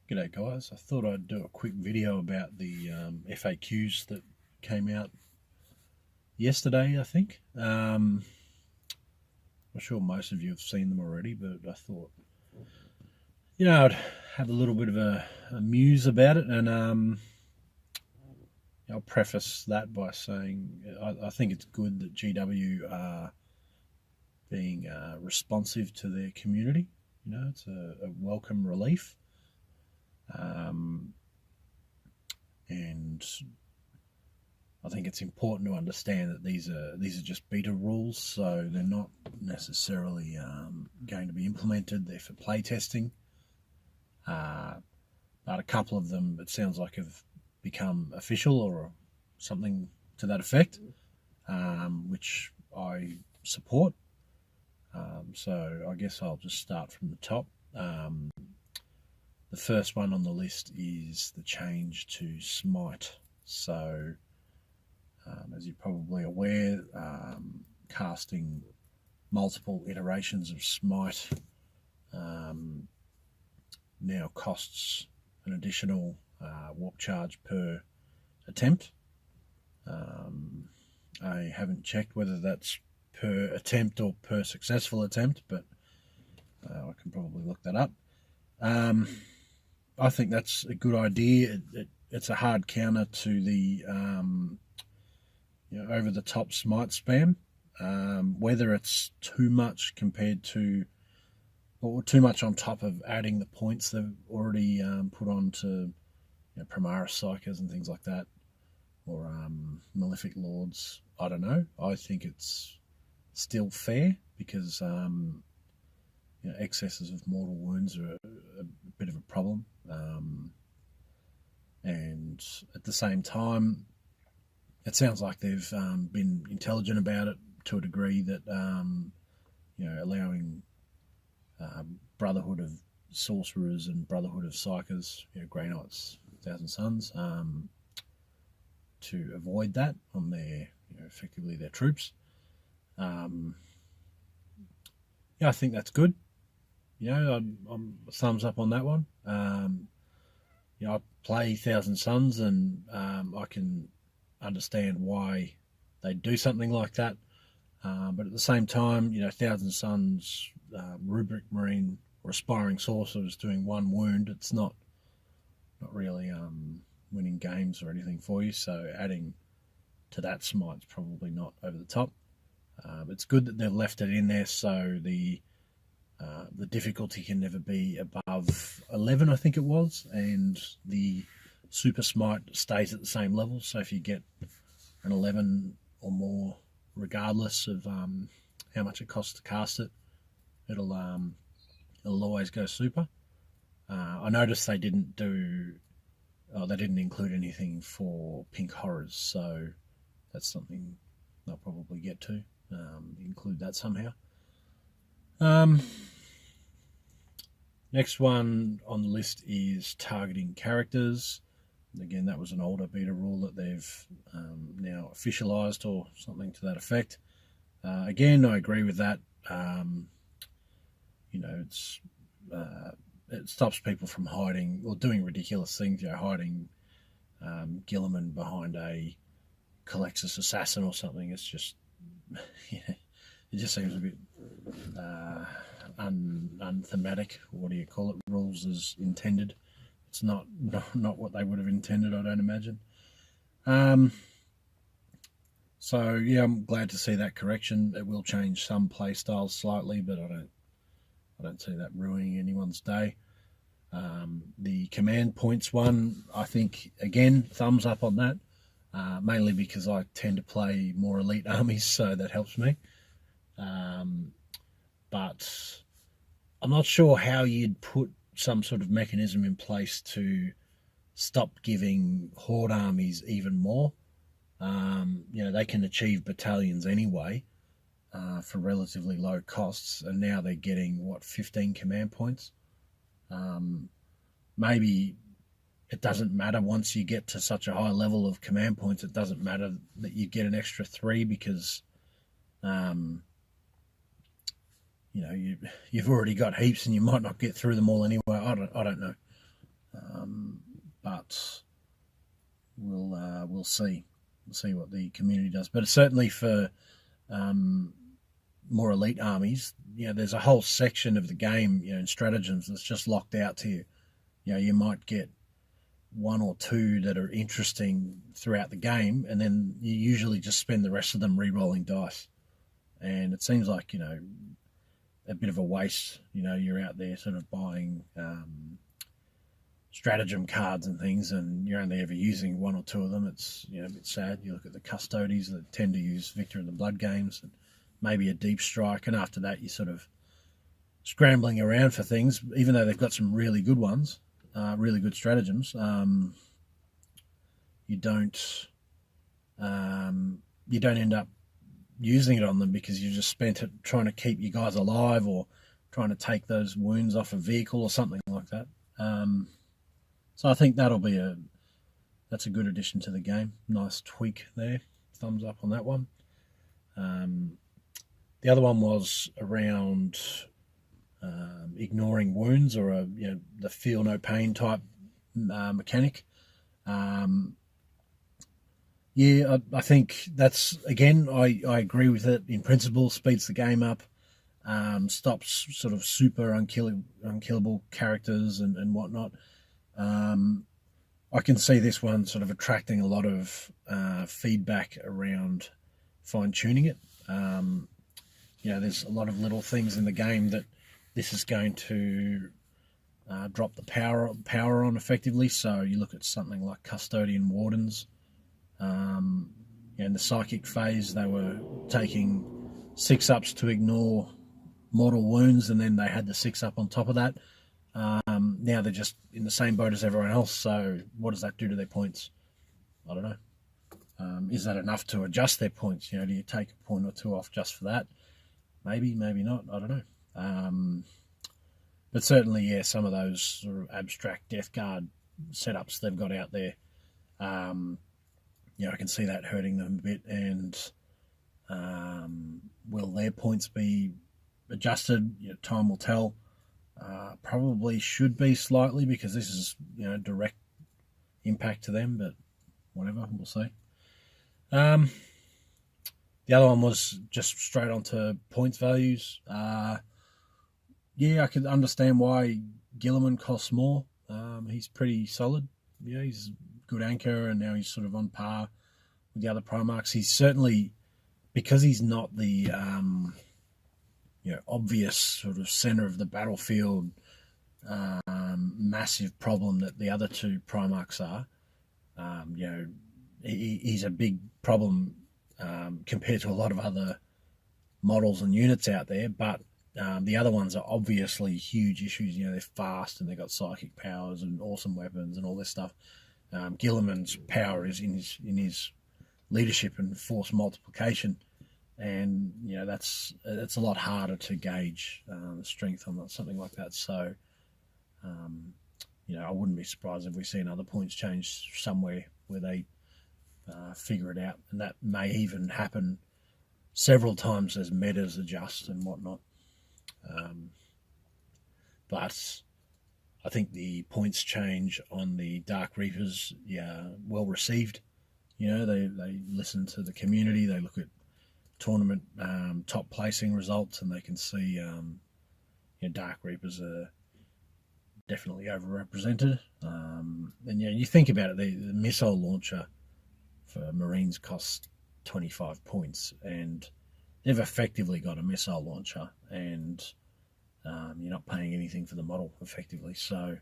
G'day guys, I thought I'd do a quick video about the FAQs that came out yesterday, I think. I'm sure most of you have seen them already, but I thought, I'd have a little bit of a muse about it, and I'll preface that by saying I think it's good that GW are being responsive to their community. It's a welcome relief. And I think it's important to understand that these are just beta rules, so they're not necessarily going to be implemented. They're for play testing, but a couple of them, it sounds like, have become official or something to that effect, which I support. So I guess I'll just start from the top. The first one on the list is the change to Smite. So, as you're probably aware, casting multiple iterations of Smite now costs an additional warp charge per attempt. I haven't checked whether that's per attempt or per successful attempt, but I can probably look that up. I think that's a good idea. It's a hard counter to the over-the-top Smite spam. Whether it's too much compared to, or too much on top of adding the points they've already put on to Primaris Psychers and things like that, or Malefic Lords, I don't know. I think it's still fair because excesses of mortal wounds are a bit of a problem. And at the same time, it sounds like they've been intelligent about it to a degree that, allowing Brotherhood of Sorcerers and Brotherhood of Psychers, Grey Knights, Thousand Suns, to avoid that on their, effectively their troops. I think that's good. I'm thumbs up on that one. I play Thousand Suns, and I can understand why they do something like that. But at the same time, Thousand Suns, Rubric Marine, or Aspiring Sorcerers doing one wound, it's not really winning games or anything for you. So adding to that Smite's probably not over the top. It's good that they've left it in there, so the difficulty can never be above 11, I think it was, and the Super Smite stays at the same level. So if you get an 11 or more, regardless of how much it costs to cast it, it'll always go Super. I noticed they didn't include anything for Pink Horrors, so that's something they'll probably get to, include that somehow. Next one on the list is targeting characters. Again, that was an older beta rule that they've now officialized or something to that effect. Again, I agree with that. It stops people from hiding or doing ridiculous things, hiding Gilliman behind a Colexis assassin or something. It's just, it just seems a bit unthematic. What do you call it? Rules as intended. It's not what they would have intended, I don't imagine. So yeah, I'm glad to see that correction. It will change some play styles slightly, but I don't see that ruining anyone's day. The command points one, I think, again, thumbs up on that. Mainly because I tend to play more elite armies, so that helps me. But I'm not sure how you'd put some sort of mechanism in place to stop giving horde armies even more. They can achieve battalions anyway for relatively low costs, and now they're getting 15 command points. Maybe it doesn't matter once you get to such a high level of command points. It doesn't matter that you get an extra 3 because you've already got heaps and you might not get through them all anyway. I don't know. But we'll see. We'll see what the community does. But certainly for more elite armies, there's a whole section of the game, in stratagems that's just locked out to you. You might get one or two that are interesting throughout the game, and then you usually just spend the rest of them re-rolling dice. And it seems like, a bit of a waste. You're out there sort of buying stratagem cards and things, and you're only ever using one or two of them. It's a bit sad. You look at the custodies that tend to use Victor in the Blood games, and maybe a deep strike, and after that you're sort of scrambling around for things, even though they've got some really good ones, really good stratagems. You don't end up using it on them because you just spent it trying to keep you guys alive or trying to take those wounds off a vehicle or something like that. So I think that's a good addition to the game. Nice tweak there. Thumbs up on that one. The other one was around ignoring wounds, or the feel no pain type mechanic. I think that's, again, I agree with it in principle. Speeds the game up, stops sort of super unkillable characters and whatnot. I can see this one sort of attracting a lot of feedback around fine-tuning it. There's a lot of little things in the game that this is going to drop the power on effectively. So you look at something like Custodian Wardens. In the psychic phase, they were taking 6-ups to ignore mortal wounds, and then they had the 6-up on top of that. Now they're just in the same boat as everyone else, so what does that do to their points? I don't know. Is that enough to adjust their points? Do you take a point or two off just for that? Maybe not. I don't know. But certainly, some of those sort of abstract Death Guard setups they've got out there, I can see that hurting them a bit. And will their points be adjusted? Time will tell. Probably should be slightly, because this is direct impact to them, but whatever, we'll see. The other one was just straight onto points values. I could understand why Gilliman costs more. He's pretty solid. He's a good anchor, and now he's sort of on par with the other Primarchs. He's certainly, because he's not the obvious sort of center of the battlefield, massive problem that the other two Primarchs are. He's a big problem compared to a lot of other models and units out there, but the other ones are obviously huge issues. They're fast and they've got psychic powers and awesome weapons and all this stuff. Gilliman's power is in his leadership and force multiplication, and that's a lot harder to gauge strength on something like that. So I wouldn't be surprised if we see another points change somewhere where they figure it out, and that may even happen several times as metas adjust and whatnot. But I think the points change on the Dark Reapers, well received. They listen to the community, they look at tournament top placing results, and they can see Dark Reapers are definitely overrepresented. And you think about it, the missile launcher for Marines costs 25 points, and they've effectively got a missile launcher, and you're not paying anything for the model effectively. So,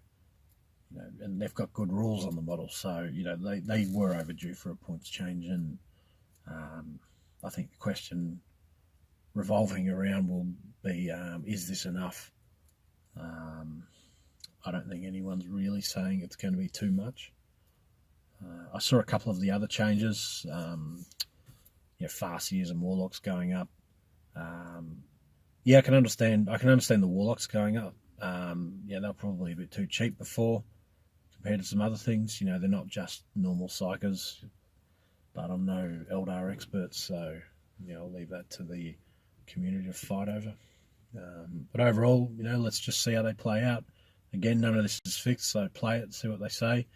and they've got good rules on the model. So, they were overdue for a points change, and I think the question revolving around will be, is this enough? I don't think anyone's really saying it's going to be too much. I saw a couple of the other changes. Farseers and Warlocks going up. I can understand the Warlocks going up. They're probably a bit too cheap before compared to some other things. They're not just normal psychers, but I'm no Eldar expert, so I'll leave that to the community to fight over. But overall, let's just see how they play out. Again, none of this is fixed, so play it, see what they say.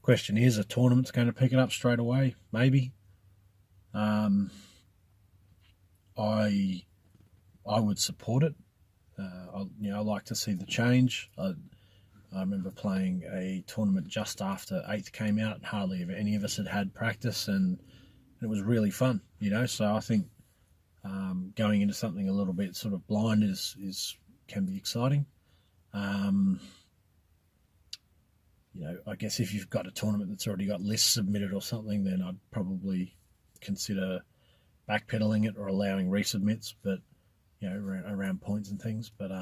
Question is, a tournament's going to pick it up straight away? Maybe. I would support it. I like to see the change. I remember playing a tournament just after 8th came out. Hardly any of us had practice, and it was really fun. So I think going into something a little bit sort of blind can be exciting. I guess if you've got a tournament that's already got lists submitted or something, then I'd probably consider backpedaling it or allowing resubmits, but around points and things. But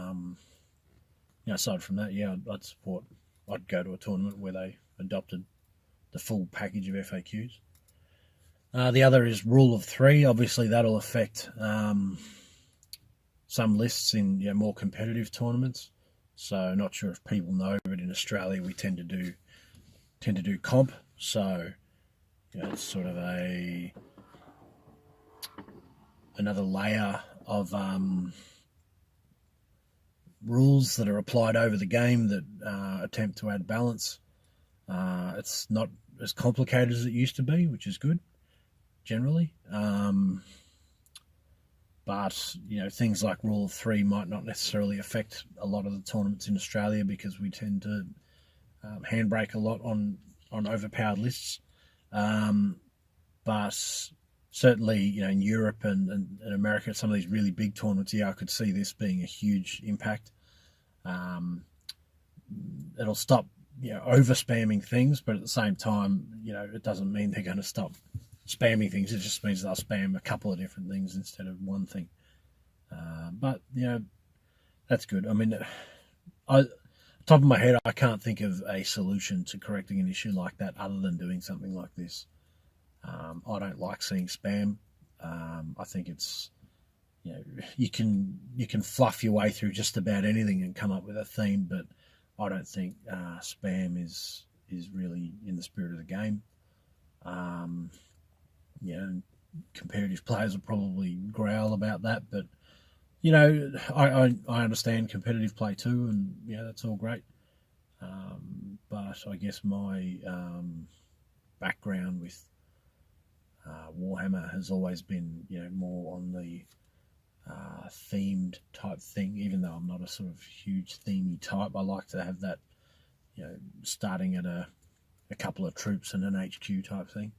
aside from that, I'd go to a tournament where they adopted the full package of FAQs. The other is rule of 3. Obviously, that'll affect some lists in more competitive tournaments. So not sure if people know, but in Australia we tend to do comp. So it's sort of another layer of rules that are applied over the game that attempt to add balance. It's not as complicated as it used to be, which is good generally. But things like rule of 3 might not necessarily affect a lot of the tournaments in Australia because we tend to handbrake a lot on overpowered lists. But certainly, in Europe and America, some of these really big tournaments, I could see this being a huge impact. It'll stop over spamming things, but at the same time, it doesn't mean they're going to stop spamming things. It just means they'll spam a couple of different things instead of one thing. But that's good. I mean, top of my head, I can't think of a solution to correcting an issue like that other than doing something like this. I don't like seeing spam. I think it's you can fluff your way through just about anything and come up with a theme, but I don't think spam is really in the spirit of the game. Competitive players will probably growl about that, but I understand competitive play too, and that's all great. But I guess my background with Warhammer has always been more on the themed type thing. Even though I'm not a sort of huge themey type, I like to have that starting at a couple of troops and an HQ type thing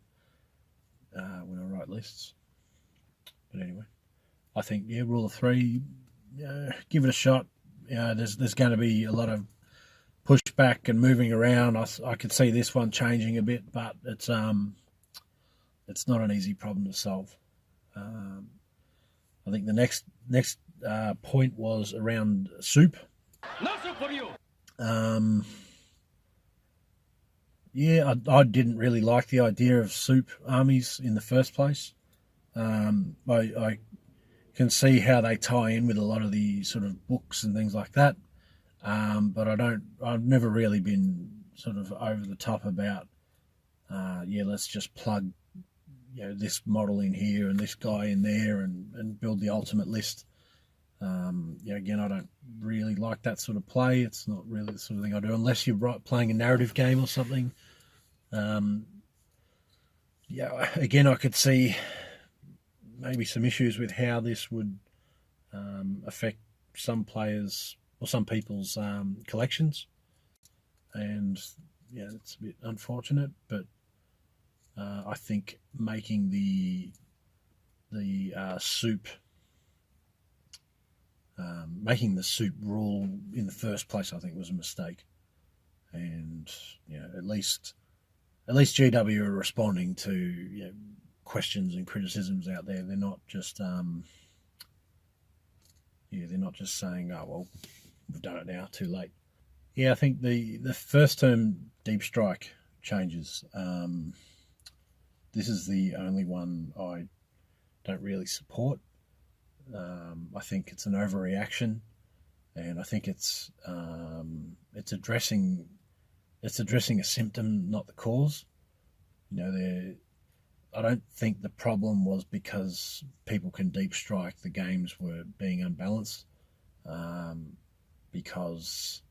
when I write lists. But anyway, I think rule of 3, give it a shot. There's going to be a lot of pushback and moving around. I could see this one changing a bit, but it's not an easy problem to solve. I think the next point was around soup. No soup for you. I didn't really like the idea of soup armies in the first place. I can see how they tie in with a lot of the sort of books and things like that. But I've never really been sort of over the top about, let's just plug, this model in here and this guy in there and build the ultimate list. Again, I don't really like that sort of play. It's not really the sort of thing I do unless you're playing a narrative game or something. Again, I could see maybe some issues with how this would affect some players or some people's collections, and it's a bit unfortunate. But I think making the soup rule in the first place, I think, was a mistake. And at least GW are responding to questions and criticisms out there. They're not just saying, oh well, we've done it now, too late. I think the first term Deep Strike changes. This is the only one I don't really support. I think it's an overreaction, and I think it's addressing a symptom, not the cause. I don't think the problem was because people can deep strike, the games were being unbalanced, because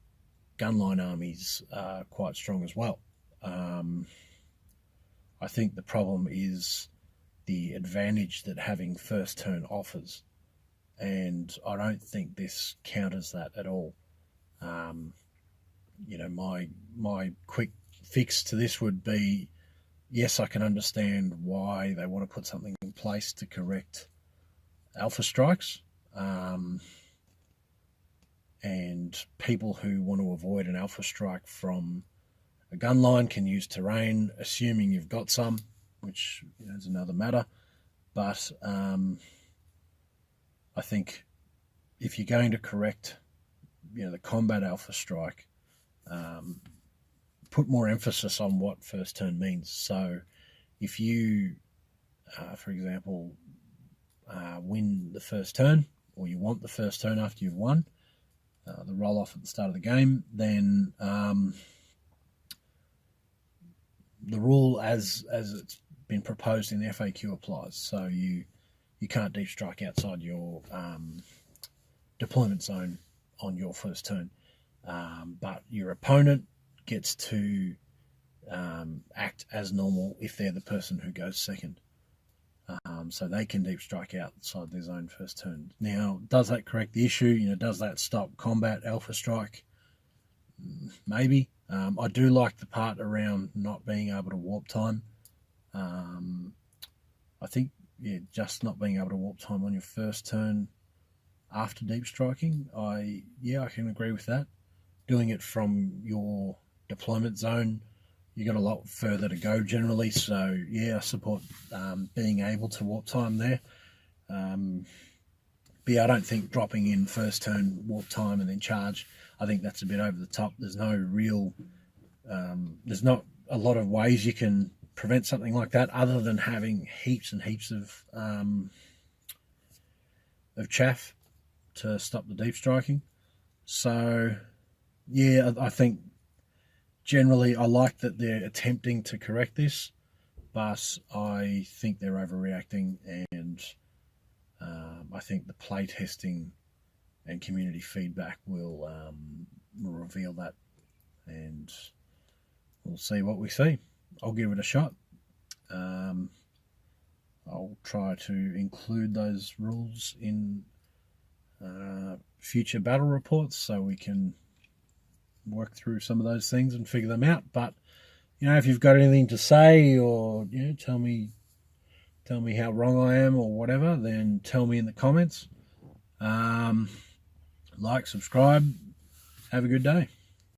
gunline armies are quite strong as well. I think the problem is the advantage that having first turn offers, and I don't think this counters that at all. My quick fix to this would be, yes, I can understand why they want to put something in place to correct alpha strikes, and people who want to avoid an alpha strike from a gun line can use terrain, assuming you've got some, which is another matter. But I think if you're going to correct, the combat alpha strike, put more emphasis on what first turn means. So if you, for example, win the first turn, or you want the first turn after you've won, the roll off at the start of the game, then the rule as it's been proposed in the FAQ applies. So you can't deep strike outside your deployment zone on your first turn, but your opponent gets to act as normal if they're the person who goes second. So they can deep strike outside their zone first turn. Now, does that correct the issue? Does that stop combat alpha strike? Maybe. I do like the part around not being able to warp time. I think, just not being able to warp time on your first turn after deep striking, I can agree with that. Doing it from your deployment zone, you got a lot further to go generally, so I support being able to warp time there. But I don't think dropping in first turn warp time and then charge, I think that's a bit over the top. There's no real, there's not a lot of ways you can prevent something like that other than having heaps and heaps of chaff to stop the deep striking. So I think generally I like that they're attempting to correct this, but I think they're overreacting, and I think the play testing and community feedback will reveal that, and we'll see what we see. I'll give it a shot. I'll try to include those rules in future battle reports so we can work through some of those things and figure them out. But if you've got anything to say, or tell me how wrong I am or whatever, then tell me in the comments. Like, subscribe. Have a good day.